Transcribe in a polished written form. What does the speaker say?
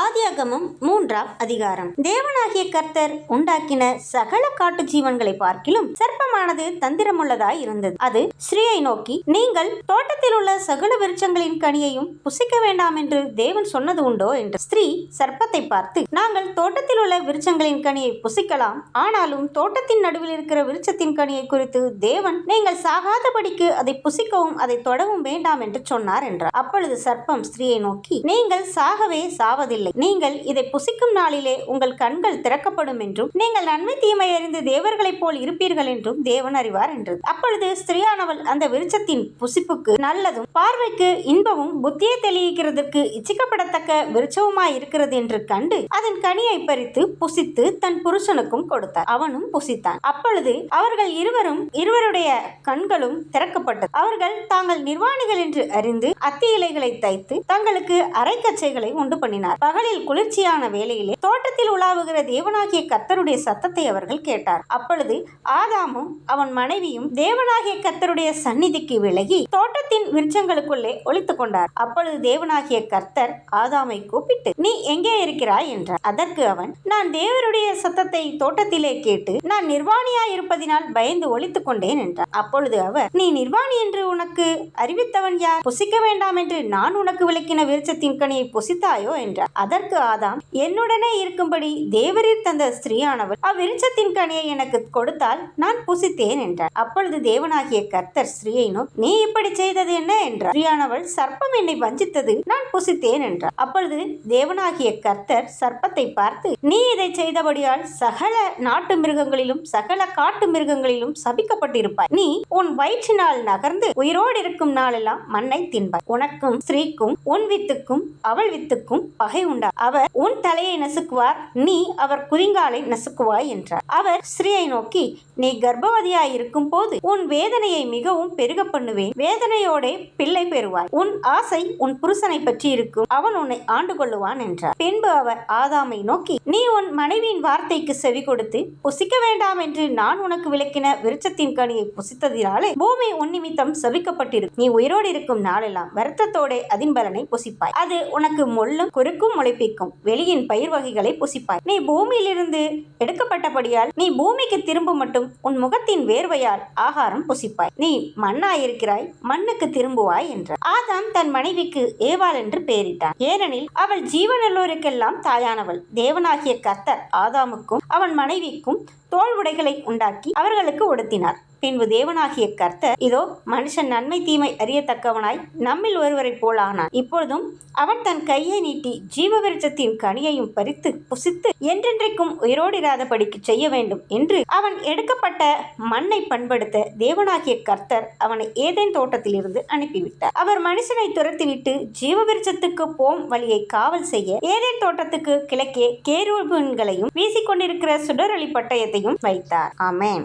ஆதியாகமம் 3ஆம் அதிகாரம். தேவனாகிய கர்த்தர் உண்டாக்கின சகல காட்டு ஜீவன்களை பார்க்கிலும் சர்ப்பமானது தந்திரமுள்ளதாய் இருந்தது. அது ஸ்திரீயை நோக்கி, நீங்கள் தோட்டத்தில் உள்ள சகல விருட்சங்களின் கனியையும் புசிக்க வேண்டாம் என்று தேவன் சொன்னது உண்டோ என்று. ஸ்திரீ சர்ப்பத்தை பார்த்து, நாங்கள் தோட்டத்தில் உள்ள விருட்சங்களின் கனியை புசிக்கலாம், ஆனாலும் தோட்டத்தின் நடுவில் இருக்கிற விருட்சத்தின் கனியை குறித்து தேவன் நீங்கள் சாகாதபடிக்கு அதை புசிக்கவும் அதை தொடவும் வேண்டாம் என்று சொன்னார் என்றார். அப்பொழுது சர்ப்பம் ஸ்திரீயை நோக்கி, நீங்கள் சாகவே சாவதில்லை, நீங்கள் இதை புசிக்கும் நாளிலே உங்கள் கண்கள் திறக்கப்படும் என்றும் நீங்கள் நன்மை தீமை அறிந்து தேவர்களைப் போல் இருப்பீர்கள் என்றும் தேவன் அறிவார் என்றது. அப்பொழுது ஸ்திரீயானவள் அந்த விருட்சத்தின் புசிப்புக்கு நல்லதும் பார்வைக்கு இன்பமும் புத்தியை தெளிவிக்கிறதற்கு இச்சிக்கப்படத்தக்க விருட்சமுமாய் இருக்கிறது என்று கண்டு அதன் கனியை பறித்து புசித்து தன் புருஷனுக்கும் கொடுத்தார். அவனும் புசித்தான். அப்பொழுது அவர்கள் இருவருடைய கண்களும் திறக்கப்பட்டது. அவர்கள் தாங்கள் நிர்வாணிகள் என்று அறிந்து அத்தி இலைகளை தைத்து தங்களுக்கு அரைக்கச்சைகளை உண்டு பண்ணினார். பகலில் குளிர்ச்சியான வேளையிலே தோட்டத்தில் உலாவுகிற தேவனாகிய கர்த்தருடைய சத்தத்தை அவர்கள் கேட்டார். அப்பொழுது ஆதாமும் அவன் மனைவியும் தேவனாகிய கர்த்தருடைய சந்நிதிக்கு விலகி தோட்டத்தின் விருட்சங்களுக்குள்ளே ஒளித்துக் கொண்டார். அப்பொழுது தேவனாகிய கர்த்தர் ஆதாமை கூப்பிட்டு, நீ எங்கே இருக்கிறாய் என்றார். அதற்கு அவன், நான் தேவருடைய சத்தத்தை தோட்டத்திலே கேட்டு நான் நிர்வாணியாய் இருப்பதினால் பயந்து ஒளித்துக் கொண்டேன் என்றார். அப்பொழுது அவர், நீ நிர்வாணி என்று உனக்கு அறிவித்தவன் யார்? புசிக்க வேண்டாம் என்று நான் உனக்கு விளக்கின விருட்சத்தின் கனியை புசித்தாயோ என்றார். அதற்கு ஆதாம், என்னுடனே இருக்கும்படி தேவரீர் தந்த ஸ்திரீயானவள் அவ்விருட்சத்தின் கனியை எனக்கு கொடுத்தால் நான் புசித்தேன் என்றார். அப்பொழுது தேவனாகிய கர்த்தர் ஸ்திரீயை நோக்கி, நீ இப்படி செய்தது என்ன என்றார். ஸ்திரீயானவள், சர்ப்பம் என்னை வஞ்சித்தது, நான் புசித்தேன் என்றார். அப்பொழுது தேவனாகிய கர்த்தர் சர்ப்பத்தை பார்த்து, நீ இதை செய்தபடியால் சகல நாட்டு மிருகங்களிலும் சகல காட்டு மிருகங்களிலும் சபிக்கப்பட்டிருப்பாய். நீ உன் வயிற்றினால் நகர்ந்து உயிரோடு இருக்கும் நாளெல்லாம் மண்ணை தின்பாய். உனக்கும் ஸ்திரீக்கும் உன் வித்துக்கும் அவள் வித்துக்கும் பகை உண்டா. அவர் உன் தலையை நசுக்குவார், நீ அவர் குதிங்காலை நசுக்குவாய் என்றார். அவர் ஸ்திரீயை நோக்கி, நீ கர்ப்பவதியாய் இருக்கும் போது உன் வேதனையை மிகவும் பெருக பண்ணுவேன், வேதனையோட பிள்ளை பெறுவாய். உன் ஆசை உன் புருஷனை பற்றி இருக்கும், அவன் உன்னை ஆண்டு கொள்ளுவான் என்றார். பின்பு அவர் ஆதாமை நோக்கி, நீ உன் மனைவியின் வார்த்தைக்கு செவி கொடுத்து புசிக்க வேண்டாம் என்று நான் உனக்கு விளக்கின விருட்சத்தின் கனியை புசித்ததினாலே பூமி உன் நிமித்தம் சபிக்கப்பட்டிருக்கும். நீ உயிரோடு இருக்கும் நாளெல்லாம் வருத்தத்தோட அதின் பலனை புசிப்பாய். அது உனக்கு முள்ளும் குறுக்கும் முளைப்பிக்கும் வெளியின் பயிர் வகைகளை புசிப்பாய். நீ பூமியிலிருந்து எடுக்கப்பட்டபடியால் நீ பூமிக்கு திரும்ப மட்டும் உன் முகத்தின் வேர்வையால் ஆகாரம் புசிப்பாய். நீ மண்ணாயிருக்கிறாய், மண்ணுக்கு திரும்புவாய் என்றார். ஆதாம் தன் மனைவிக்கு ஏவாள் என்று பெயரிட்டான், ஏனெனில் அவள் ஜீவனுள்ளோருக்கெல்லாம் தாயானவள். தேவனாகிய கர்த்தர் ஆதாமுக்கும் அவன் மனைவிக்கும் தோல் உடைகளை உண்டாக்கி அவர்களுக்கு உடுத்தினார். பின்பு தேவனாகிய கர்த்தர், இதோ மனுஷன் நன்மை தீமை அறியத்தக்கவனாய் நம்மில் ஒருவரை போல் ஆனான். இப்பொழுதும் அவன் தன் கையை நீட்டி ஜீவ விருட்சத்தின் கனியையும் பறித்து புசித்து என்றென்றைக்கும் உயிரோடு இராதபடிக்கு செய்ய வேண்டும் என்று அவன் எடுக்கப்பட்ட மண்ணை பண்படுத்த தேவனாகிய கர்த்தர் அவனை ஏதேன் தோட்டத்தில் இருந்து அனுப்பிவிட்டார். அவர் மனுஷனை துரத்திவிட்டு ஜீவ விருட்சத்துக்கு போம் வழியை காவல் செய்ய ஏதேன் தோட்டத்துக்கு கிழக்கே கேருபீன்களையும் வீசிக்கொண்டிருக்கிற சுடரொளி பட்டயத்தையும் வைத்தார். ஆமென்.